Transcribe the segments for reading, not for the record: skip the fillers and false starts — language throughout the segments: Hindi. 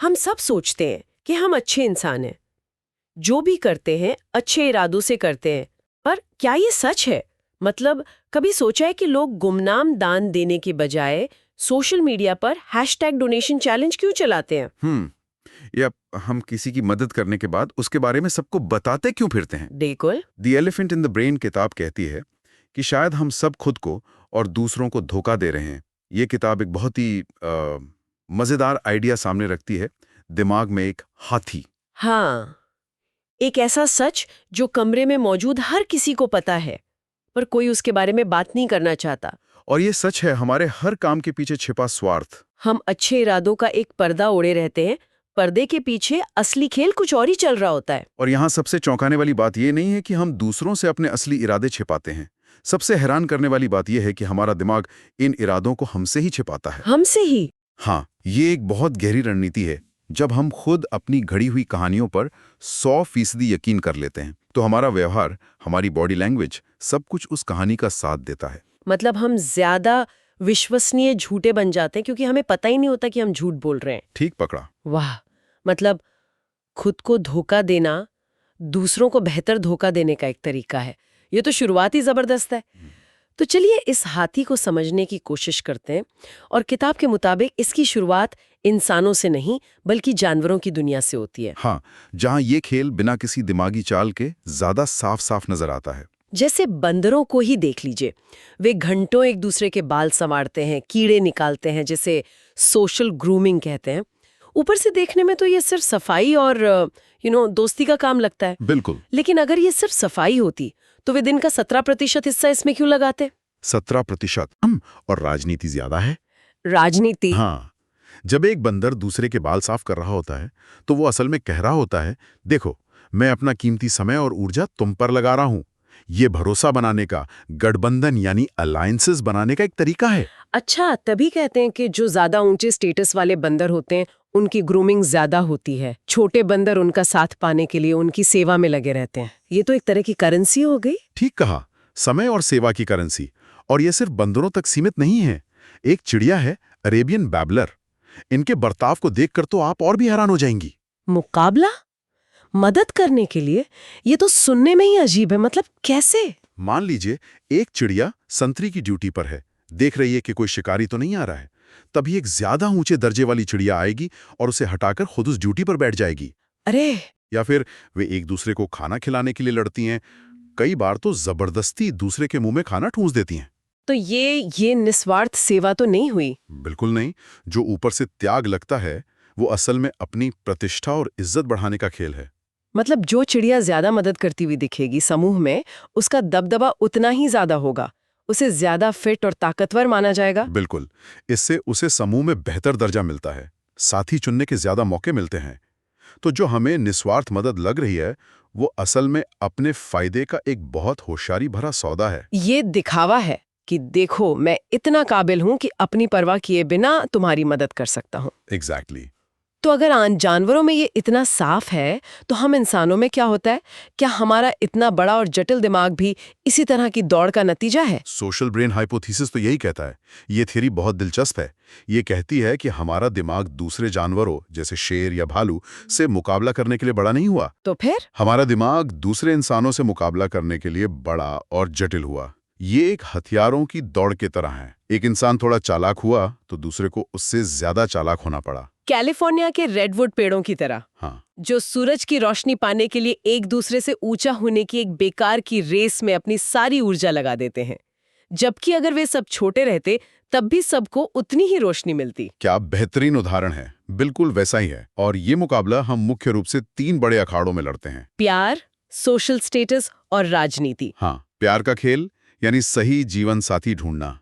हम सब सोचते हैं कि हम अच्छे इंसान हैं, जो भी करते हैं अच्छे इरादों से करते हैं। पर क्या ये सच है? मतलब कभी सोचा है कि लोग गुमनाम दान देने के बजाय सोशल मीडिया पर #डोनेशन चैलेंज क्यों चलाते हैं? या हम किसी की मदद करने के बाद उसके बारे में सबको बताते क्यों फिरते हैं? बिल्कुल। The elephant in the brain किताब कहती है कि शायद हम सब खुद को और दूसरों को धोखा दे रहे हैं। ये किताब एक बहुत ही मजेदार आइडिया सामने रखती है, दिमाग में एक हाथी। हाँ, एक ऐसा सच जो कमरे में मौजूद हर किसी को पता है, पर कोई उसके बारे में बात नहीं करना चाहता। और ये सच है हमारे हर काम के पीछे छिपा स्वार्थ। हम अच्छे इरादों का एक पर्दा ओढ़े रहते हैं, पर्दे के पीछे असली खेल कुछ और ही चल रहा होता है। और यहाँ सबसे चौंकाने वाली बात ये नहीं है कि हम दूसरों से अपने असली इरादे छिपाते हैं। सबसे हैरान करने वाली बात यह है कि हमारा दिमाग इन इरादों को हमसे ही छिपाता है। हमसे ही। हाँ, ये एक बहुत गहरी रणनीति है। जब हम खुद अपनी घड़ी हुई कहानियों पर 100% यकीन कर लेते हैं, तो हमारा व्यवहार, हमारी बॉडी लैंग्वेज, सब कुछ उस कहानी का साथ देता है। मतलब हम ज्यादा विश्वसनीय झूठे बन जाते हैं क्योंकि हमें पता ही नहीं होता कि हम झूठ बोल रहे हैं। ठीक पकड़ा। वाह! मतलब खुद को धोखा देना दूसरों को बेहतर धोखा देने का एक तरीका है। ये तो शुरुआत ही जबरदस्त है। तो चलिए इस हाथी को समझने की कोशिश करते हैं और किताब के मुताबिक इसकी शुरुआत इंसानों से नहीं बल्कि जानवरों की दुनिया से होती है। हाँ, जहाँ ये खेल बिना किसी दिमागी चाल के ज्यादा साफ साफ नजर आता है। जैसे बंदरों को ही देख लीजिए, वे घंटों एक दूसरे के बाल संवारते हैं, कीड़े निकालते हैं, जिसे सोशल ग्रूमिंग कहते हैं। ऊपर से देखने में तो ये सिर्फ सफाई और दोस्ती का काम लगता है। बिल्कुल। लेकिन अगर ये सिर्फ सफाई होती तो वे दिन का 17% हिस्सा इसमें क्यों लगाते? 17%। और राजनीति ज्यादा है। राजनीति? हाँ, जब एक बंदर दूसरे के बाल साफ कर रहा होता है, तो वो असल में कह रहा होता है, देखो, मैं अपना कीमती समय और ऊर्जा तुम पर लगा रहा हूं। ये भरोसा बनाने का, गठबंधन यानी अलायंसेस बनाने का एक तरीका है। अच्छा, तभी कहते हैं कि जो ज्यादा ऊंचे स्टेटस वाले बंदर होते हैं उनकी ग्रूमिंग ज्यादा होती है। छोटे बंदर उनका साथ पाने के लिए उनकी सेवा में लगे रहते हैं। ये तो एक तरह की करेंसी हो गई। ठीक कहा, समय और सेवा की करेंसी। और ये सिर्फ बंदरों तक सीमित नहीं है। एक चिड़िया है, अरेबियन बैबलर। इनके बर्ताव को देखकर तो आप और भी हैरान हो जाएंगी। मुकाबला? मदद करने के लिए? ये तो सुनने में ही अजीब है। मतलब कैसे? मान लीजिए एक चिड़िया संतरी की ड्यूटी पर है, देख रही है कि कोई शिकारी तो नहीं आ रहा है। तभी एक ज्यादा ऊंचे दर्जे वाली चिड़िया आएगी और उसे हटाकर खुद उस ड्यूटी पर बैठ जाएगी। अरे! या फिर वे एक दूसरे को खाना खिलाने के लिए लड़ती हैं। कई बार तो जबरदस्ती दूसरे के मुंह में खाना ठूंस देती हैं। तो ये निस्वार्थ सेवा तो नहीं हुई? बिल्कुल नहीं। जो ऊपर से त्याग लगता है, वो असल में अपनी प्रतिष्ठा और इज्जत बढ़ाने का खेल है। मतलब जो चिड़िया ज्यादा मदद करती हुई दिखेगी समूह में, उसका दबदबा उतना ही ज्यादा होगा, उसे ज्यादा फिट और ताकतवर माना जाएगा। बिल्कुल। इससे उसे समूह में बेहतर दर्जा मिलता है, साथी चुनने के ज्यादा मौके मिलते हैं। तो जो हमें निस्वार्थ मदद लग रही है, वो असल में अपने फायदे का एक बहुत होशियारी भरा सौदा है। ये दिखावा है कि देखो मैं इतना काबिल हूं कि अपनी परवाह किए बिना तुम्हारी मदद कर सकता हूं। एग्जैक्टली। तो अगर आन जानवरों में ये इतना साफ है, तो हम इंसानों में क्या होता है? क्या हमारा इतना बड़ा और जटिल दिमाग भी इसी तरह की दौड़ का नतीजा है? सोशल ब्रेन हाइपोथेसिस तो यही कहता है। ये थ्योरी बहुत दिलचस्प है। ये कहती है कि हमारा दिमाग दूसरे जानवरों जैसे शेर या भालू से मुकाबला करने के लिए बड़ा नहीं हुआ। तो फिर हमारा दिमाग दूसरे इंसानों से मुकाबला करने के लिए बड़ा और जटिल हुआ। ये एक हथियारों की दौड़ की तरह है। एक इंसान थोड़ा चालाक हुआ तो दूसरे को उससे ज्यादा चालाक होना पड़ा। कैलिफोर्निया के रेडवुड पेड़ों की तरह, हाँ, जो सूरज की रोशनी पाने के लिए एक दूसरे से ऊंचा होने की एक बेकार की रेस में अपनी सारी ऊर्जा लगा देते हैं, जबकि अगर वे सब छोटे रहते तब भी सबको उतनी ही रोशनी मिलती। क्या बेहतरीन उदाहरण है। बिल्कुल वैसा ही है। और ये मुकाबला हम मुख्य रूप से 3 बड़े अखाड़ों में लड़ते हैं। प्यार, सोशल स्टेटस और राजनीति। हाँ, प्यार का खेल यानी सही जीवन साथी ढूंढना।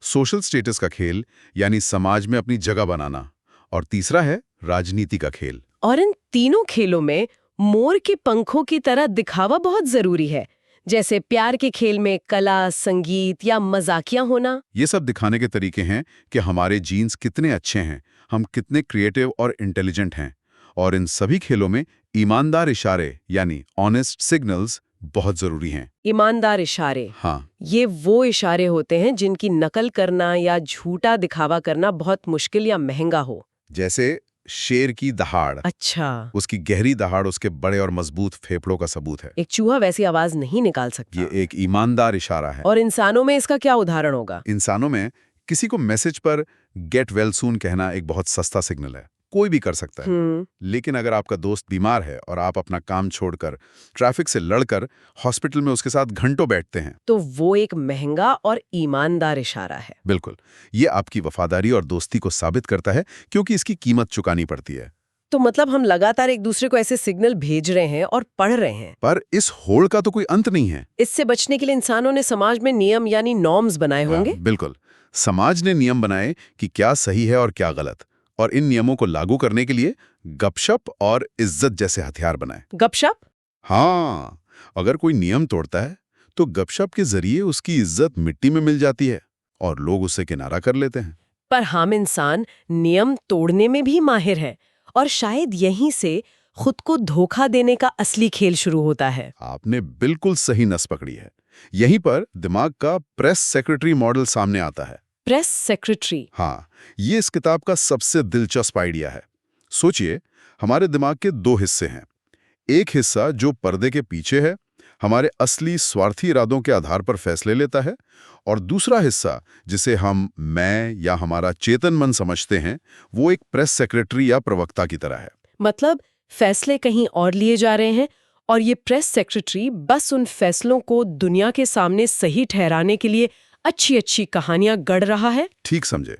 सोशल स्टेटस का खेल यानी समाज में अपनी जगह बनाना। और तीसरा है राजनीति का खेल। और इन तीनों खेलों में मोर के पंखों की तरह दिखावा बहुत जरूरी है। जैसे प्यार के खेल में कला, संगीत या मजाकिया होना। ये सब दिखाने के तरीके हैं कि हमारे जीन्स कितने अच्छे हैं, हम कितने क्रिएटिव और इंटेलिजेंट हैं। और इन सभी खेलों में ईमानदार इशारे यानी ऑनेस्ट सिग्नल्स बहुत जरूरी हैं। ईमानदार इशारे। हाँ, ये वो इशारे होते हैं जिनकी नकल करना या झूठा दिखावा करना बहुत मुश्किल या महंगा हो। जैसे शेर की दहाड़, अच्छा, उसकी गहरी दहाड़ उसके बड़े और मजबूत फेफड़ों का सबूत है। एक चूहा वैसी आवाज नहीं निकाल सकता। ये एक ईमानदार इशारा है। और इंसानों में इसका क्या उदाहरण होगा? इंसानों में किसी को मैसेज पर गेट वेल सून कहना एक बहुत सस्ता सिग्नल है, कोई भी कर सकता है। लेकिन अगर आपका दोस्त बीमार है और आप अपना काम छोड़कर ट्रैफिक से लड़कर हॉस्पिटल में उसके साथ घंटों बैठते हैं, तो वो एक महंगा और ईमानदार इशारा है। बिल्कुल, ये आपकी वफादारी और दोस्ती को साबित करता है, क्योंकि इसकी कीमत चुकानी पड़ती है। तो मतलब हम लगातार एक दूसरे को ऐसे सिग्नल भेज रहे हैं और पढ़ रहे हैं। पर इस होड़ का तो कोई अंत नहीं है। इससे बचने के लिए इंसानों ने समाज में नियम यानी नॉर्म्स बनाए होंगे। बिल्कुल, समाज ने नियम बनाए कि क्या सही है और क्या गलत, और इन नियमों को लागू करने के लिए गपशप और इज्जत जैसे हथियार बनाए। गपशप? हाँ, अगर कोई नियम तोड़ता है तो गपशप के जरिए उसकी इज्जत मिट्टी में मिल जाती है और लोग उससे किनारा कर लेते हैं। पर हम इंसान नियम तोड़ने में भी माहिर है, और शायद यहीं से खुद को धोखा देने का असली खेल शुरू होता है। आपने बिल्कुल सही नस पकड़ी है। यहीं पर दिमाग का प्रेस सेक्रेटरी मॉडल सामने आता है। Press secretary? हाँ, ये इस किताब का सबसे दिलचस्प आइडिया है। सोचिए, हमारे दिमाग के दो हिस्से हैं। एक हिस्सा जो पर्दे के पीछे है, हमारे असली स्वार्थी इरादों के आधार पर फैसले लेता है, और दूसरा हिस्सा जिसे हम मैं या हमारा चेतन मन समझते हैं, वो एक प्रेस सेक्रेटरी या प्रवक्ता की तरह है। मतलब फैसले कहीं और लिए जा रहे हैं, और ये प्रेस सेक्रेटरी बस उन फैसलों को दुनिया के सामने सही ठहराने के लिए अच्छी अच्छी कहानियां गढ़ रहा है। ठीक समझे।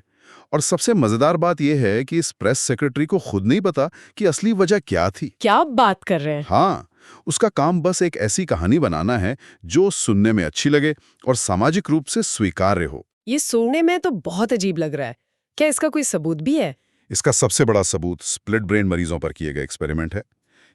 और सबसे मजेदार बात यह है कि इस प्रेस सेक्रेटरी को खुद नहीं पता कि असली वजह क्या थी। क्या आप बात कर रहे हैं? हाँ, उसका काम बस एक ऐसी कहानी बनाना है जो सुनने में अच्छी लगे और सामाजिक रूप से स्वीकार्य हो। ये सुनने में तो बहुत अजीब लग रहा है। क्या इसका कोई सबूत भी है? इसका सबसे बड़ा सबूत स्प्लिट ब्रेन मरीजों पर किए गए एक्सपेरिमेंट है।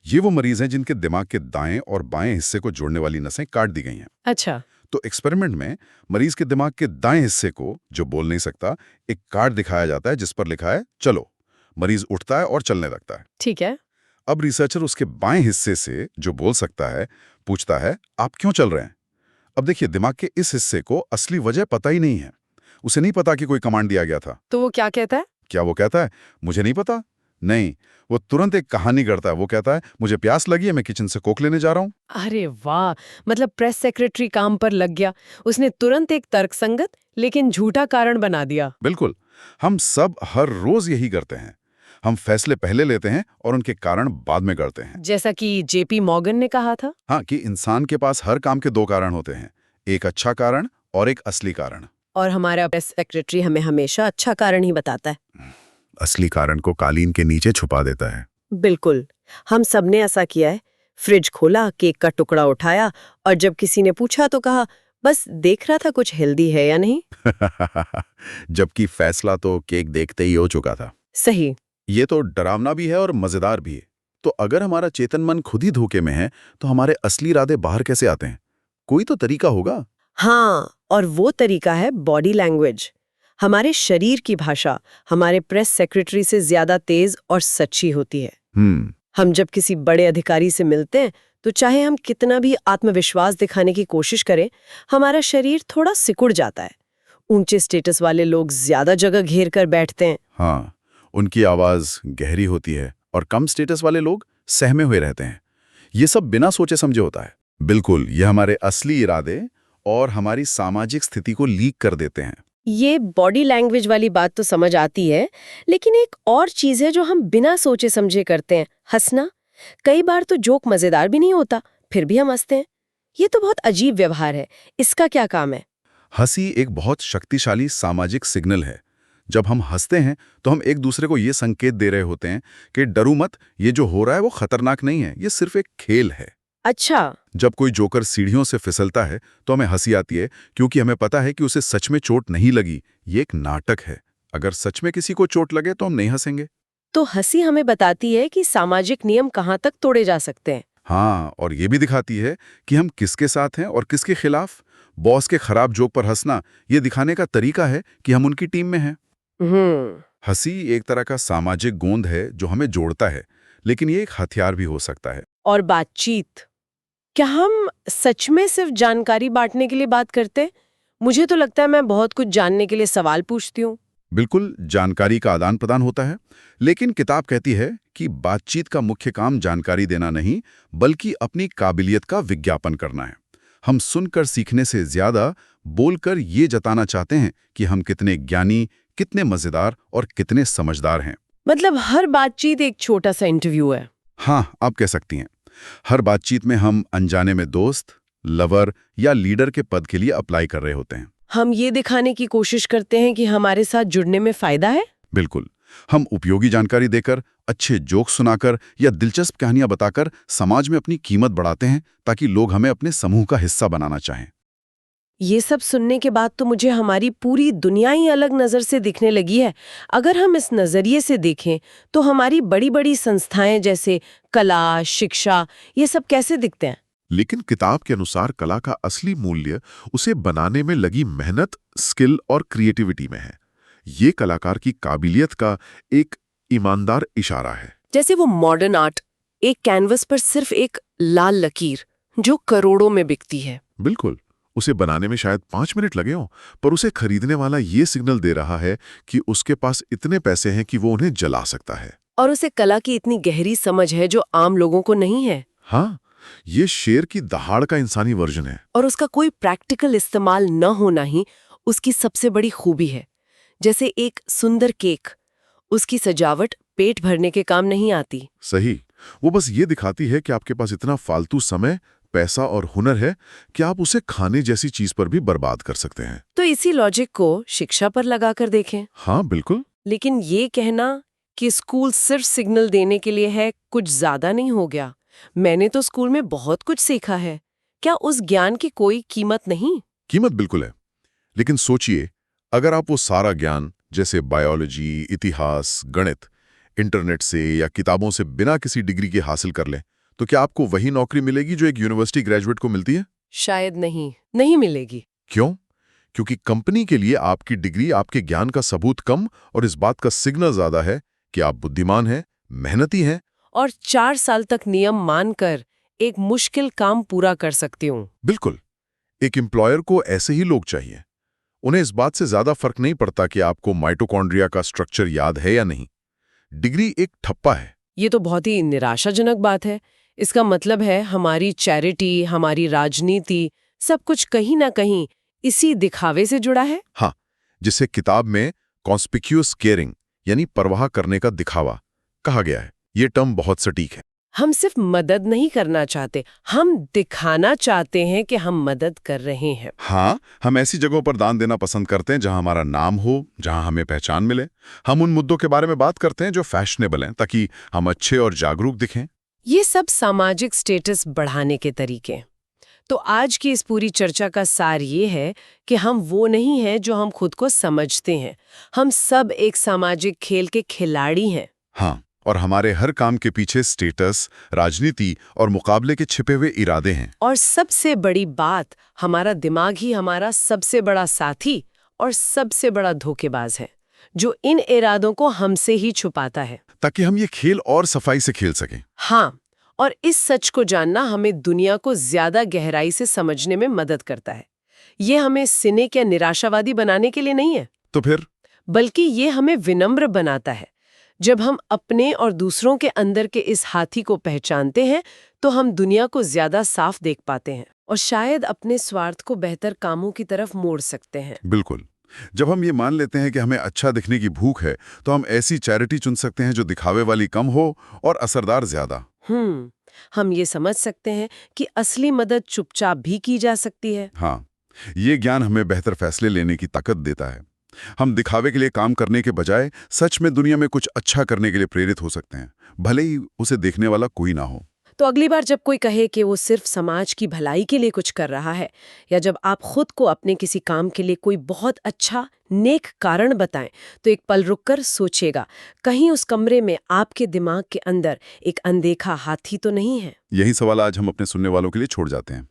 ये वो मरीज हैं जिनके दिमाग के दाएं और बाएं हिस्से को जोड़ने वाली नसें काट दी गई हैं। अच्छा। तो एक्सपेरिमेंट में मरीज के दिमाग के दाएं हिस्से को, जो बोल नहीं सकता, एक कार्ड दिखाया जाता है जिस पर लिखा है चलो। मरीज उठता है और चलने लगता है। ठीक है। अब रिसर्चर उसके बाएं हिस्से से, जो बोल सकता है, पूछता है आप क्यों चल रहे हैं। अब देखिए, दिमाग के इस हिस्से को असली वजह पता ही नहीं है। उसे नहीं पता कि कोई कमांड दिया गया था। तो वो क्या कहता है? क्या वो कहता है मुझे नहीं पता? नहीं, वो तुरंत एक कहानी गढ़ता है। वो कहता है मुझे प्यास लगी है, मैं किचन से कोक लेने जा रहा हूं। अरे वाह, मतलब प्रेस सेक्रेटरी काम पर लग गया। उसने तुरंत एक तर्कसंगत लेकिन झूठा कारण बना दिया। बिल्कुल, हम सब हर रोज यही करते हैं। हम फैसले पहले लेते हैं और उनके कारण बाद में करते हैं। जैसा कि जेपी मॉर्गन ने कहा था। हाँ, कि इंसान के पास हर काम के दो कारण होते हैं, एक अच्छा कारण और एक असली कारण। और हमारा प्रेस सेक्रेटरी हमें हमेशा अच्छा कारण ही बताता है। असली कारण को कालीन के नीचे छुपा देता है। बिल्कुल, हम सबने ऐसा किया है। फ्रिज खोला, केक का टुकड़ा उठाया, और जब किसी ने पूछा तो कहा बस देख रहा था कुछ हेल्दी है या नहीं। जबकि फैसला तो केक देखते ही हो चुका था। सही। ये तो डरावना भी है और मजेदार भी है। तो अगर हमारा चेतन मन खुद ही धोखे में है, तो हमारे असली इरादे बाहर कैसे आते हैं? कोई तो तरीका होगा। हाँ, और वो तरीका है बॉडी लैंग्वेज। हमारे शरीर की भाषा हमारे प्रेस सेक्रेटरी से ज्यादा तेज और सच्ची होती है। हम जब किसी बड़े अधिकारी से मिलते हैं, तो चाहे हम कितना भी आत्मविश्वास दिखाने की कोशिश करें, हमारा शरीर थोड़ा सिकुड़ जाता है। ऊंचे स्टेटस वाले लोग ज्यादा जगह घेर कर बैठते हैं। हाँ, उनकी आवाज गहरी होती है और कम स्टेटस वाले लोग सहमे हुए रहते हैं। ये सब बिना सोचे समझे होता है। बिल्कुल, ये हमारे असली इरादे और हमारी सामाजिक स्थिति को लीक कर देते हैं। ये बॉडी लैंग्वेज वाली बात तो समझ आती है, लेकिन एक और चीज है जो हम बिना सोचे समझे करते हैं, हंसना। कई बार तो जोक मजेदार भी नहीं होता, फिर भी हम हंसते हैं। ये तो बहुत अजीब व्यवहार है। इसका क्या काम है? हंसी एक बहुत शक्तिशाली सामाजिक सिग्नल है। जब हम हंसते हैं तो हम एक दूसरे को ये संकेत दे रहे होते हैं कि डरो मत, ये जो हो रहा है वो खतरनाक नहीं है, ये सिर्फ एक खेल है। अच्छा। जब कोई जोकर सीढ़ियों से फिसलता है तो हमें हंसी आती है, क्योंकि हमें पता है कि उसे सच में चोट नहीं लगी, ये एक नाटक है। अगर सच में किसी को चोट लगे तो हम नहीं हंसेंगे। तो हंसी हमें बताती है कि सामाजिक नियम कहाँ तक तोड़े जा सकते हैं। हाँ, और ये भी दिखाती है कि हम किसके साथ हैं और किसके खिलाफ। बॉस के खराब जोक पर हंसना ये दिखाने का तरीका है कि हम उनकी टीम में हैं। हंसी एक तरह का सामाजिक गोंद है जो हमें जोड़ता है, लेकिन ये एक हथियार भी हो सकता है। और बातचीत, क्या हम सच में सिर्फ जानकारी बांटने के लिए बात करते हैं? मुझे तो लगता है मैं बहुत कुछ जानने के लिए सवाल पूछती हूँ। बिल्कुल, जानकारी का आदान प्रदान होता है, लेकिन किताब कहती है कि बातचीत का मुख्य काम जानकारी देना नहीं, बल्कि अपनी काबिलियत का विज्ञापन करना है। हम सुनकर सीखने से ज्यादा बोलकर ये जताना चाहते हैं कि हम कितने ज्ञानी, कितने मजेदार और कितने समझदार हैं। मतलब हर बातचीत एक छोटा सा इंटरव्यू है। हाँ, आप कह सकती हैं। हर बातचीत में हम अनजाने में दोस्त, लवर या लीडर के पद के लिए अप्लाई कर रहे होते हैं। हम ये दिखाने की कोशिश करते हैं कि हमारे साथ जुड़ने में फायदा है। बिल्कुल, हम उपयोगी जानकारी देकर, अच्छे जोक सुनाकर या दिलचस्प कहानियां बताकर समाज में अपनी कीमत बढ़ाते हैं, ताकि लोग हमें अपने समूह का हिस्सा बनाना चाहें। ये सब सुनने के बाद तो मुझे हमारी पूरी दुनिया ही अलग नज़र से दिखने लगी है। अगर हम इस नज़रिए से देखें तो हमारी बड़ी बड़ी संस्थाएं जैसे कला, शिक्षा, ये सब कैसे दिखते हैं? लेकिन किताब के अनुसार कला का असली मूल्य उसे बनाने में लगी मेहनत, स्किल और क्रिएटिविटी में है। ये कलाकार की काबिलियत का एक ईमानदार इशारा है। जैसे वो मॉडर्न आर्ट, एक कैनवस पर सिर्फ एक लाल लकीर जो करोड़ों में बिकती है। बिल्कुल, उसे बनाने में शायद 5 मिनट लगे हों, पर उसे खरीदने वाला ये सिग्नल दे रहा है कि उसके पास इतने पैसे हैं कि वो उन्हें जला सकता है। और उसे कला की इतनी गहरी समझ है जो आम लोगों को नहीं है। हाँ, ये शेर की दहाड़ का इंसानी वर्जन है। और उसका कोई प्रैक्टिकल इस्तेमाल न होना ही उसकी सबसे बड़ी खूबी है। जैसे एक सुंदर केक, उसकी सजावट पेट भरने के काम नहीं आती। सही, वो बस ये दिखाती है कि आपके पास इतना फालतू समय, पैसा और हुनर है कि आप उसे खाने जैसी चीज पर भी बर्बाद कर सकते हैं। तो इसी लॉजिक को शिक्षा पर लगाकर देखें। हाँ बिल्कुल। लेकिन ये कहना कि स्कूल सिर्फ सिग्नल देने के लिए है, कुछ ज्यादा नहीं हो गया? मैंने तो स्कूल में बहुत कुछ सीखा है। क्या उस ज्ञान की कोई कीमत नहीं? कीमत बिल्कुल है, लेकिन सोचिए, अगर आप वो सारा ज्ञान जैसे बायोलॉजी, इतिहास, गणित इंटरनेट से या किताबों से बिना किसी डिग्री के हासिल कर लें, तो क्या आपको वही नौकरी मिलेगी जो एक यूनिवर्सिटी ग्रेजुएट को मिलती है? शायद नहीं मिलेगी। क्यों? क्योंकि कंपनी के लिए आपकी डिग्री आपके ज्ञान का सबूत कम और इस बात का सिग्नल ज्यादा है कि आप बुद्धिमान हैं, मेहनती हैं। और 4 साल तक नियम मानकर एक मुश्किल काम पूरा कर सकती हूँ। बिल्कुल, एक एम्प्लॉयर को ऐसे ही लोग चाहिए। उन्हें इस बात से ज्यादा फर्क नहीं पड़ता कि आपको माइटोकॉन्ड्रिया का स्ट्रक्चर याद है या नहीं। डिग्री एक ठप्पा है। ये तो बहुत ही निराशाजनक बात है। इसका मतलब है हमारी चैरिटी, हमारी राजनीति, सब कुछ कहीं ना कहीं इसी दिखावे से जुड़ा है। हाँ, जिसे किताब में कॉन्स्पिक्यूअस केयरिंग यानी परवाह करने का दिखावा कहा गया है। ये टर्म बहुत सटीक है। हम सिर्फ मदद नहीं करना चाहते, हम दिखाना चाहते हैं कि हम मदद कर रहे हैं। हाँ, हम ऐसी जगहों पर दान देना पसंद करते हैं जहां हमारा नाम हो, जहां हमें पहचान मिले। हम उन मुद्दों के बारे में बात करते हैं जो फैशनेबल हैं, ताकि हम अच्छे और जागरूक दिखें। ये सब सामाजिक स्टेटस बढ़ाने के तरीके। तो आज की इस पूरी चर्चा का सार ये है कि हम वो नहीं हैं जो हम खुद को समझते हैं। हम सब एक सामाजिक खेल के खिलाड़ी हैं। हाँ, और हमारे हर काम के पीछे स्टेटस, राजनीति और मुकाबले के छिपे हुए इरादे हैं। और सबसे बड़ी बात, हमारा दिमाग ही हमारा सबसे बड़ा साथी और सबसे बड़ा धोखेबाज है, जो इन इरादों को हमसे ही छुपाता है, ताकि हम ये खेल और सफाई से खेल सकें। हाँ, और इस सच को जानना हमें दुनिया को ज्यादा गहराई से समझने में मदद करता है। ये हमें सिनिक या निराशावादी बनाने के लिए नहीं है, तो फिर बल्कि ये हमें विनम्र बनाता है। जब हम अपने और दूसरों के अंदर के इस हाथी को पहचानते हैं, तो हम दुनिया को ज्यादा साफ देख पाते हैं और शायद अपने स्वार्थ को बेहतर कामों की तरफ मोड़ सकते हैं। बिल्कुल, जब हम ये मान लेते हैं कि हमें अच्छा दिखने की भूख है, तो हम ऐसी चैरिटी चुन सकते हैं जो दिखावे वाली कम हो और असरदार ज्यादा। हम ये समझ सकते हैं कि असली मदद चुपचाप भी की जा सकती है। हाँ, ये ज्ञान हमें बेहतर फैसले लेने की ताकत देता है। हम दिखावे के लिए काम करने के बजाय सच में दुनिया में कुछ अच्छा करने के लिए प्रेरित हो सकते हैं, भले ही उसे देखने वाला कोई ना हो। तो अगली बार जब कोई कहे कि वो सिर्फ समाज की भलाई के लिए कुछ कर रहा है, या जब आप खुद को अपने किसी काम के लिए कोई बहुत अच्छा नेक कारण बताएं, तो एक पल रुककर सोचिएगा, कहीं उस कमरे में आपके दिमाग के अंदर एक अनदेखा हाथी तो नहीं है? यही सवाल आज हम अपने सुनने वालों के लिए छोड़ जाते हैं।